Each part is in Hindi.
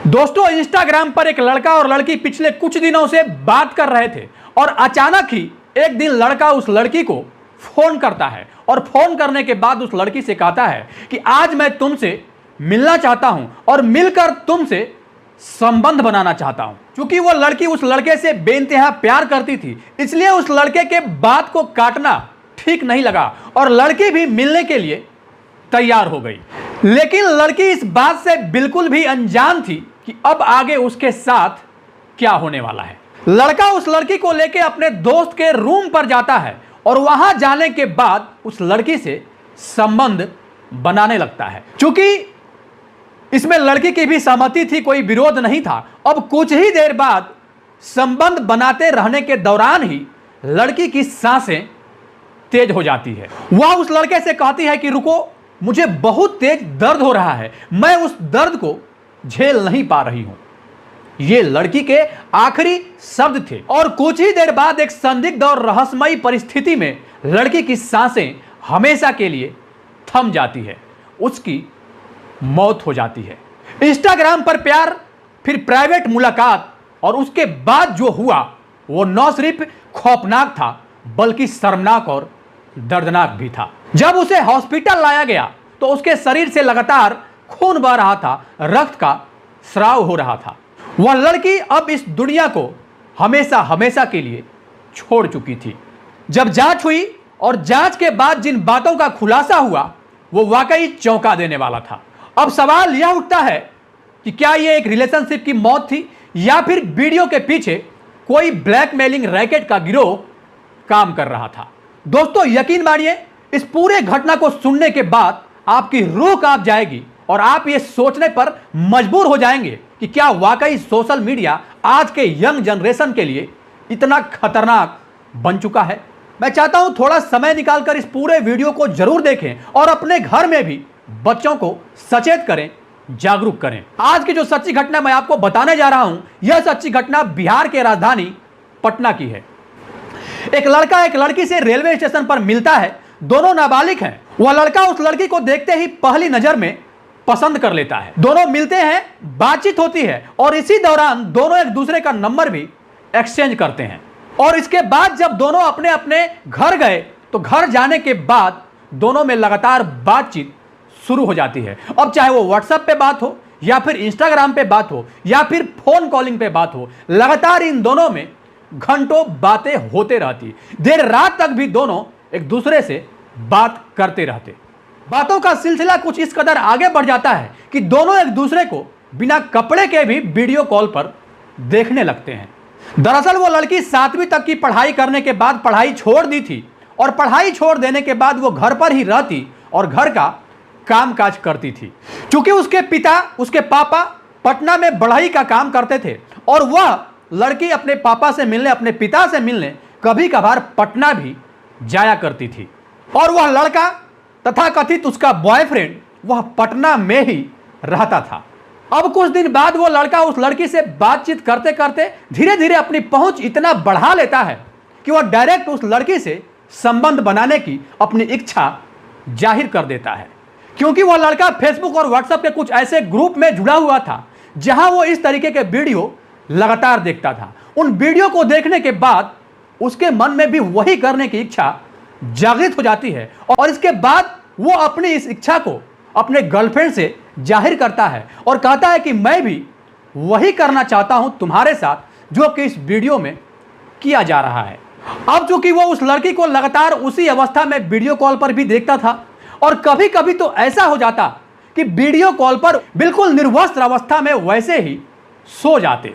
दोस्तों, इंस्टाग्राम पर एक लड़का और लड़की पिछले कुछ दिनों से बात कर रहे थे और अचानक ही एक दिन लड़का उस लड़की को फोन करता है और फोन करने के बाद उस लड़की से कहता है कि आज मैं तुमसे मिलना चाहता हूं और मिलकर तुमसे संबंध बनाना चाहता हूं। क्योंकि वो लड़की उस लड़के से बेइंतहा प्यार करती थी, इसलिए उस लड़के के बात को काटना ठीक नहीं लगा और लड़की भी मिलने के लिए तैयार हो गई। लेकिन लड़की इस बात से बिल्कुल भी अनजान थी कि अब आगे उसके साथ क्या होने वाला है। लड़का उस लड़की को लेकर अपने दोस्त के रूम पर जाता है और वहां जाने के बाद उस लड़की से संबंध बनाने लगता है। क्योंकि इसमें लड़की की भी सहमति थी, कोई विरोध नहीं था। अब कुछ ही देर बाद संबंध बनाते रहने के दौरान ही लड़की की सांसें तेज हो जाती है। वह उस लड़के से कहती है कि रुको, मुझे बहुत तेज दर्द हो रहा है, मैं उस दर्द को झेल नहीं पा रही हूं। ये लड़की के आखिरी शब्द थे और कुछ ही देर बाद एक संदिग्ध और रहस्यमयी परिस्थिति में लड़की की सांसें हमेशा के लिए थम जाती है, उसकी मौत हो जाती है। इंस्टाग्राम पर प्यार, फिर प्राइवेट मुलाकात और उसके बाद जो हुआ वो न सिर्फ खौफनाक था बल्कि शर्मनाक और दर्दनाक भी था। जब उसे हॉस्पिटल लाया गया तो उसके शरीर से लगातार खून बह रहा था, रक्त का स्राव हो रहा था। वह लड़की अब इस दुनिया को हमेशा हमेशा के लिए छोड़ चुकी थी। जब जांच हुई और जांच के बाद जिन बातों का खुलासा हुआ वो वाकई चौंका देने वाला था। अब सवाल यह उठता है कि क्या यह एक रिलेशनशिप की मौत थी या फिर वीडियो के पीछे कोई ब्लैकमेलिंग रैकेट का गिरोह काम कर रहा था। दोस्तों, यकीन मानिए, इस पूरे घटना को सुनने के बाद आपकी रूह कांप जाएगी और आप ये सोचने पर मजबूर हो जाएंगे कि क्या वाकई सोशल मीडिया आज के यंग जनरेशन के लिए इतना खतरनाक बन चुका है। मैं चाहता हूं थोड़ा समय निकालकर इस पूरे वीडियो को जरूर देखें और अपने घर में भी बच्चों को सचेत करें, जागरूक करें। आज की जो सच्ची घटना मैं आपको बताने जा रहा हूं, यह सच्ची घटना बिहार के राजधानी पटना की है। एक लड़का एक लड़की से रेलवे स्टेशन पर मिलता है, दोनों नाबालिग हैं। वह लड़का उस लड़की को देखते ही पहली नजर में पसंद कर लेता है। दोनों मिलते हैं, बातचीत होती है और इसी दौरान दोनों एक दूसरे का नंबर भी एक्सचेंज करते हैं। और इसके बाद जब दोनों अपने अपने घर गए तो घर जाने के बाद दोनों में लगातार बातचीत शुरू हो जाती है। अब चाहे वो व्हाट्सएप पे बात हो या फिर इंस्टाग्राम पे बात हो या फिर फोन कॉलिंग पे बात हो, लगातार इन दोनों में घंटों बातें होते रहती। देर रात तक भी दोनों एक दूसरे से बात करते रहते। बातों का सिलसिला कुछ इस कदर आगे बढ़ जाता है कि दोनों एक दूसरे को बिना कपड़े के भी वीडियो कॉल पर देखने लगते हैं। दरअसल वो लड़की 7वीं तक की पढ़ाई करने के बाद पढ़ाई छोड़ दी थी और पढ़ाई छोड़ देने के बाद वो घर पर ही रहती और घर का कामकाज करती थी। क्योंकि उसके पिता, उसके पापा पटना में बढ़ई का काम करते थे और वह लड़की अपने पापा से मिलने, अपने पिता से मिलने कभी कभार पटना भी जाया करती थी। और वह लड़का तथा कथित उसका बॉयफ्रेंड वह पटना में ही रहता था। अब कुछ दिन बाद वो लड़का उस लड़की से बातचीत करते करते धीरे धीरे अपनी पहुंच इतना बढ़ा लेता है कि वह डायरेक्ट उस लड़की से संबंध बनाने की अपनी इच्छा जाहिर कर देता है। क्योंकि वह लड़का फेसबुक और व्हाट्सएप के कुछ ऐसे ग्रुप में जुड़ा हुआ था जहां वो इस तरीके के वीडियो लगातार देखता था। उन वीडियो को देखने के बाद उसके मन में भी वही करने की इच्छा जागृत हो जाती है और इसके बाद वो अपनी इस इच्छा को अपने गर्लफ्रेंड से जाहिर करता है और कहता है कि मैं भी वही करना चाहता हूं तुम्हारे साथ जो कि इस वीडियो में किया जा रहा है। अब चूंकि वो उस लड़की को लगातार उसी अवस्था में वीडियो कॉल पर भी देखता था और कभी कभी तो ऐसा हो जाता कि वीडियो कॉल पर बिल्कुल निर्वस्त्र अवस्था में वैसे ही सो जाते।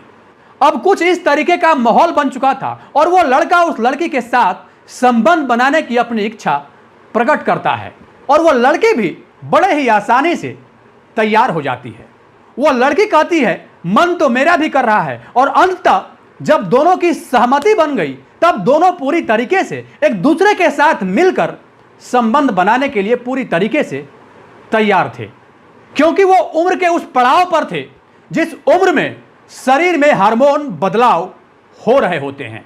अब कुछ इस तरीके का माहौल बन चुका था और वो लड़का उस लड़की के साथ संबंध बनाने की अपनी इच्छा प्रकट करता है और वो लड़की भी बड़े ही आसानी से तैयार हो जाती है। वो लड़की कहती है मन तो मेरा भी कर रहा है और अंततः जब दोनों की सहमति बन गई तब दोनों पूरी तरीके से एक दूसरे के साथ मिलकर संबंध बनाने के लिए पूरी तरीके से तैयार थे। क्योंकि वो उम्र के उस पड़ाव पर थे जिस उम्र में शरीर में हार्मोन बदलाव हो रहे होते हैं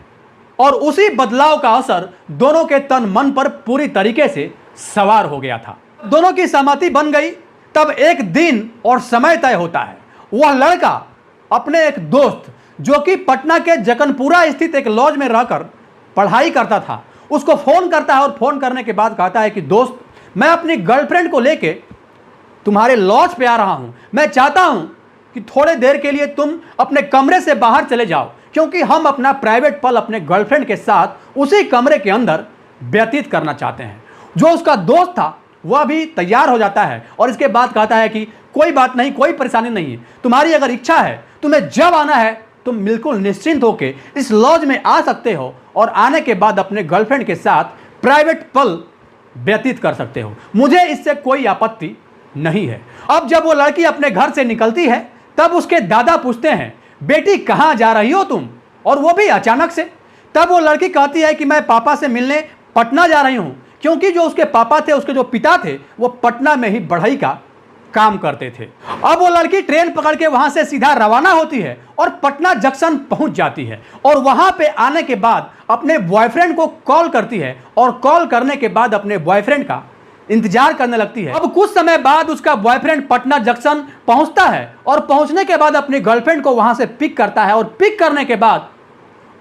और उसी बदलाव का असर दोनों के तन मन पर पूरी तरीके से सवार हो गया था। दोनों की सहमति बन गई तब एक दिन और समय तय होता है। वह लड़का अपने एक दोस्त जो कि पटना के जकनपुरा स्थित एक लॉज में रहकर पढ़ाई करता था, उसको फ़ोन करता है और फ़ोन करने के बाद कहता है कि दोस्त, मैं अपनी गर्लफ्रेंड को लेके तुम्हारे लॉज पे आ रहा हूं। मैं चाहता हूं कि थोड़े देर के लिए तुम अपने कमरे से बाहर चले जाओ, क्योंकि हम अपना प्राइवेट पल अपने गर्लफ्रेंड के साथ उसी कमरे के अंदर व्यतीत करना चाहते हैं। जो उसका दोस्त था वह भी तैयार हो जाता है और इसके बाद कहता है कि कोई बात नहीं, कोई परेशानी नहीं है, तुम्हारी अगर इच्छा है, तुम्हें जब आना है तुम बिल्कुल निश्चिंत होकर इस लॉज में आ सकते हो और आने के बाद अपने गर्लफ्रेंड के साथ प्राइवेट पल व्यतीत कर सकते हो, मुझे इससे कोई आपत्ति नहीं है। अब जब वो लड़की अपने घर से निकलती है तब उसके दादा पूछते हैं, बेटी कहाँ जा रही हो तुम, और वो भी अचानक से। तब वो लड़की कहती है कि मैं पापा से मिलने पटना जा रही हूँ, क्योंकि जो उसके पापा थे, उसके जो पिता थे, वो पटना में ही बढ़ई का काम करते थे। अब वो लड़की ट्रेन पकड़ के वहां से सीधा रवाना होती है और पटना जंक्शन पहुंच जाती है और वहां पे आने के बाद अपने बॉयफ्रेंड को कॉल करती है और कॉल करने के बाद अपने बॉयफ्रेंड का इंतजार करने लगती है। अब कुछ समय बाद उसका बॉयफ्रेंड पटना जंक्शन पहुंचता है और पहुंचने के बाद अपनी गर्लफ्रेंड को वहां से पिक करता है और पिक करने के बाद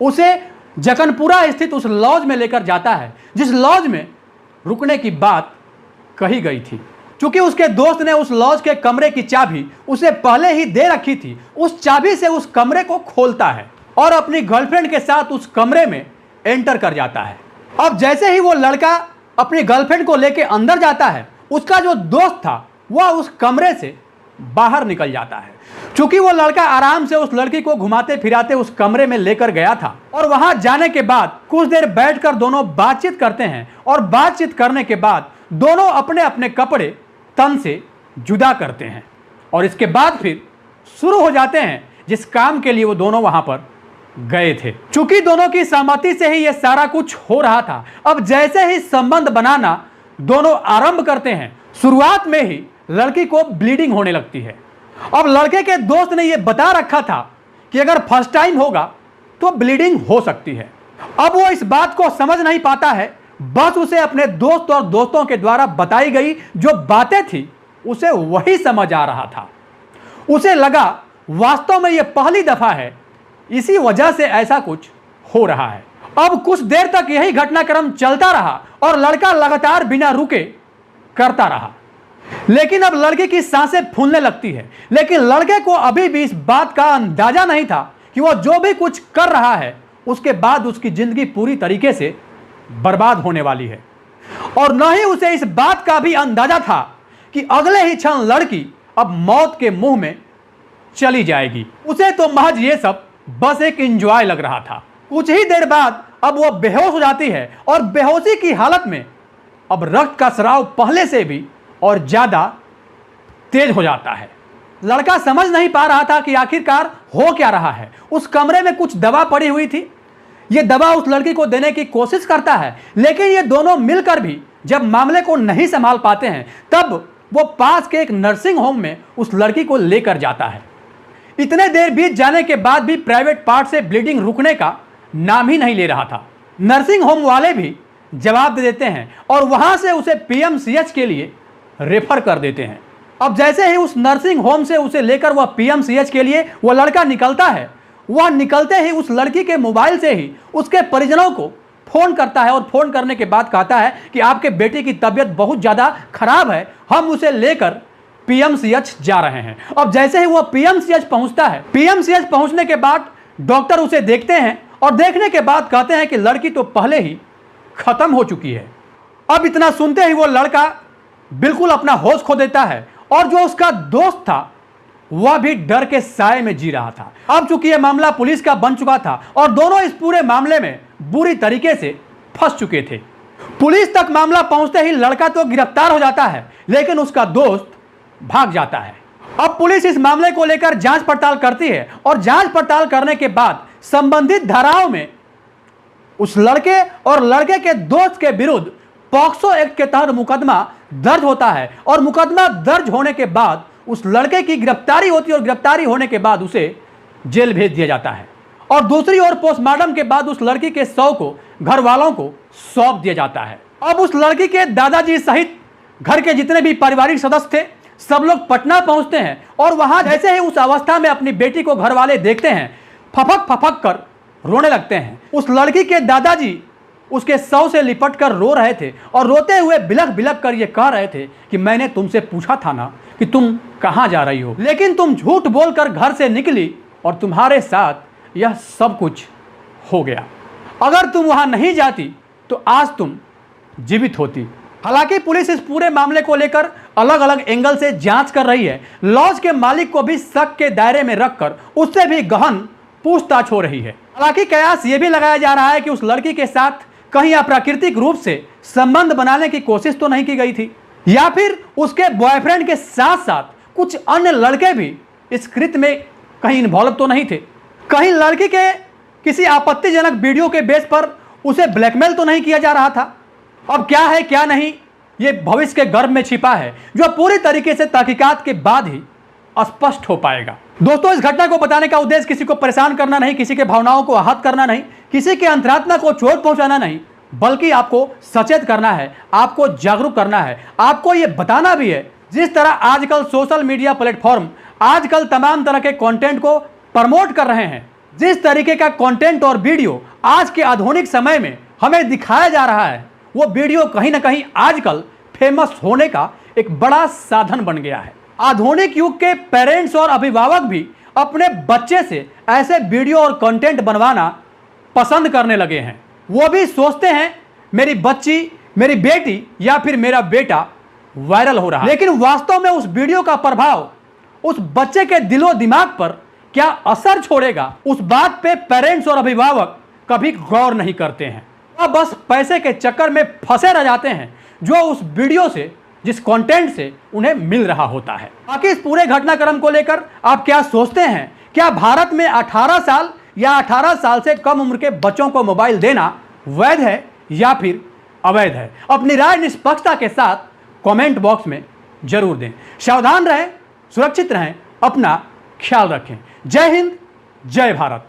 उसे जकनपुरा स्थित उस लॉज में लेकर जाता है, जिस लॉज में रुकने की बात कही गई थी। चूंकि उसके दोस्त ने उस लॉज के कमरे की चाबी उसे पहले ही दे रखी थी, उस चाबी से उस कमरे को खोलता है और अपनी गर्लफ्रेंड के साथ उस कमरे में एंटर कर जाता है। अब जैसे ही वो लड़का अपनी गर्लफ्रेंड को लेकर अंदर जाता है, उसका जो दोस्त था वह उस कमरे से बाहर निकल जाता है। चूंकि वो लड़का आराम से उस लड़की को घुमाते फिराते उस कमरे में लेकर गया था और वहां जाने के बाद कुछ देर बैठकर दोनों बातचीत करते हैं और बातचीत करने के बाद दोनों अपने अपने कपड़े तन से जुदा करते हैं और इसके बाद फिर शुरू हो जाते हैं जिस काम के लिए वो दोनों वहां पर गए थे। चूंकि दोनों की सहमति से ही ये सारा कुछ हो रहा था, अब जैसे ही संबंध बनाना दोनों आरंभ करते हैं, शुरुआत में ही लड़की को ब्लीडिंग होने लगती है। अब लड़के के दोस्त ने यह बता रखा था कि अगर फर्स्ट टाइम होगा तो ब्लीडिंग हो सकती है। अब वो इस बात को समझ नहीं पाता है, बस उसे अपने दोस्त और दोस्तों के द्वारा बताई गई जो बातें थी उसे वही समझ आ रहा था। उसे लगा वास्तव में यह पहली दफा है, इसी वजह से ऐसा कुछ हो रहा है। अब कुछ देर तक यही घटनाक्रम चलता रहा और लड़का लगातार बिना रुके करता रहा, लेकिन अब लड़के की सांसें फूलने लगती है। लेकिन लड़के को अभी भी इस बात का अंदाजा नहीं था कि वो जो भी कुछ कर रहा है उसके बाद उसकी जिंदगी पूरी तरीके से बर्बाद होने वाली है, और न ही उसे इस बात का भी अंदाजा था कि अगले ही क्षण लड़की अब मौत के मुंह में चली जाएगी। उसे तो महज ये सब बस एक एंजॉय लग रहा था। कुछ ही देर बाद अब वो बेहोश हो जाती है और बेहोशी की हालत में अब रक्त का स्राव पहले से भी और ज्यादा तेज हो जाता है। लड़का समझ नहीं पा रहा था कि आखिरकार हो क्या रहा है। उस कमरे में कुछ दवा पड़ी हुई थी, यह दवा उस लड़की को देने की कोशिश करता है, लेकिन ये दोनों मिलकर भी जब मामले को नहीं संभाल पाते हैं तब वो पास के एक नर्सिंग होम में उस लड़की को लेकर जाता है। इतने देर बीत जाने के बाद भी प्राइवेट पार्ट से ब्लीडिंग रुकने का नाम ही नहीं ले रहा था। नर्सिंग होम वाले भी जवाब दे देते हैं और वहां से उसे पीएमसीएच के लिए रेफर कर देते हैं। अब जैसे ही उस नर्सिंग होम से उसे लेकर वह पीएमसीएच के लिए वह लड़का निकलता है, वह निकलते ही उस लड़की के मोबाइल से ही उसके परिजनों को फोन करता है और फोन करने के बाद कहता है कि आपके बेटे की तबीयत बहुत ज़्यादा खराब है, हम उसे लेकर पीएमसीएच जा रहे हैं। अब जैसे ही वह पीएमसीएच पहुंचता है, पीएमसीएच पहुंचने के बाद डॉक्टर उसे देखते हैं और देखने के बाद कहते हैं कि लड़की तो पहले ही खत्म हो चुकी है। अब इतना सुनते ही वो लड़का बिल्कुल अपना होश खो देता है और जो उसका दोस्त था वह भी डर के साए में जी रहा था। अब चूंकि यह मामला पुलिस का बन चुका था और दोनों इस पूरे मामले में बुरी तरीके से फंस चुके थे। पुलिस तक मामला पहुंचते ही लड़का तो गिरफ्तार हो जाता है, लेकिन उसका दोस्त भाग जाता है। अब पुलिस इस मामले को लेकर जांच पड़ताल करती है और जांच पड़ताल करने के बाद संबंधित धाराओं में उस लड़के और लड़के के दोस्त के विरुद्ध पॉक्सो एक्ट के तहत मुकदमा दर्ज होता है और मुकदमा दर्ज होने के बाद उस लड़के की गिरफ्तारी होती है और गिरफ्तारी होने के बाद उसे जेल भेज दिया जाता है। और दूसरी ओर पोस्टमार्टम के बाद उस लड़की के शव को घर वालों को सौंप दिया जाता है। अब उस लड़की के दादाजी सहित घर के जितने भी पारिवारिक सदस्य थे सब लोग पटना पहुंचते हैं और वहां जैसे ही उस अवस्था में अपनी बेटी को घर वाले देखते हैं, फपक फपक कर रोने लगते हैं। उस लड़की के दादाजी उसके शव से लिपट कर रो रहे थे और रोते हुए बिलख बिलख कर ये कह रहे थे कि मैंने तुमसे पूछा था ना कि तुम कहाँ जा रही हो, लेकिन तुम झूठ बोलकर घर से निकली और तुम्हारे साथ यह सब कुछ हो गया। अगर तुम वहां नहीं जाती तो आज तुम जीवित होती। हालांकि पुलिस इस पूरे मामले को लेकर अलग अलग एंगल से जांच कर रही है। लॉज के मालिक को भी शक के दायरे में रखकर उससे भी गहन पूछताछ हो रही है। हालांकि कयास यह भी लगाया जा रहा है कि उस लड़की के साथ कहीं अप्राकृतिक रूप से संबंध बनाने की कोशिश तो नहीं की गई थी, या फिर उसके बॉयफ्रेंड के साथ साथ कुछ अन्य लड़के भी इस कृत्य में कहीं इन्वॉल्व तो नहीं थे। कहीं लड़की के किसी आपत्तिजनक वीडियो के बेस पर उसे ब्लैकमेल तो नहीं किया जा रहा था। अब क्या है क्या नहीं, ये भविष्य के गर्भ में छिपा है, जो पूरी तरीके से तहकीकात के बाद ही स्पष्ट हो पाएगा। दोस्तों, इस घटना को बताने का उद्देश्य किसी को परेशान करना नहीं, किसी के भावनाओं को आहत करना नहीं, किसी के अंतरात्मा को चोट पहुंचाना नहीं, बल्कि आपको सचेत करना है, आपको जागरूक करना है, आपको यह बताना भी है। जिस तरह आजकल सोशल मीडिया प्लेटफॉर्म आजकल तमाम तरह के कंटेंट को प्रमोट कर रहे हैं, जिस तरीके का कंटेंट और वीडियो आज के आधुनिक समय में हमें दिखाया जा रहा है, वो वीडियो कहीं ना कहीं आजकल फेमस होने का एक बड़ा साधन बन गया है। आधुनिक युग के पेरेंट्स और अभिभावक भी अपने बच्चे से ऐसे वीडियो और कंटेंट बनवाना पसंद करने लगे हैं। वो भी सोचते हैं मेरी बच्ची, मेरी बेटी या फिर मेरा बेटा वायरल हो रहा है, लेकिन वास्तव में उस वीडियो का प्रभाव उस बच्चे के दिलो दिमाग पर क्या असर छोड़ेगा, उस बात पे पेरेंट्स और अभिभावक कभी गौर नहीं करते हैं। वह बस पैसे के चक्कर में फंसे रह जाते हैं, जो उस वीडियो से, जिस कंटेंट से उन्हें मिल रहा होता है। बाकी इस पूरे घटनाक्रम को लेकर आप क्या सोचते हैं? क्या भारत में 18 साल या 18 साल से कम उम्र के बच्चों को मोबाइल देना वैध है या फिर अवैध है? अपनी राय निष्पक्षता के साथ कमेंट बॉक्स में जरूर दें। सावधान रहें, सुरक्षित रहें, अपना ख्याल रखें। जय हिंद, जय भारत।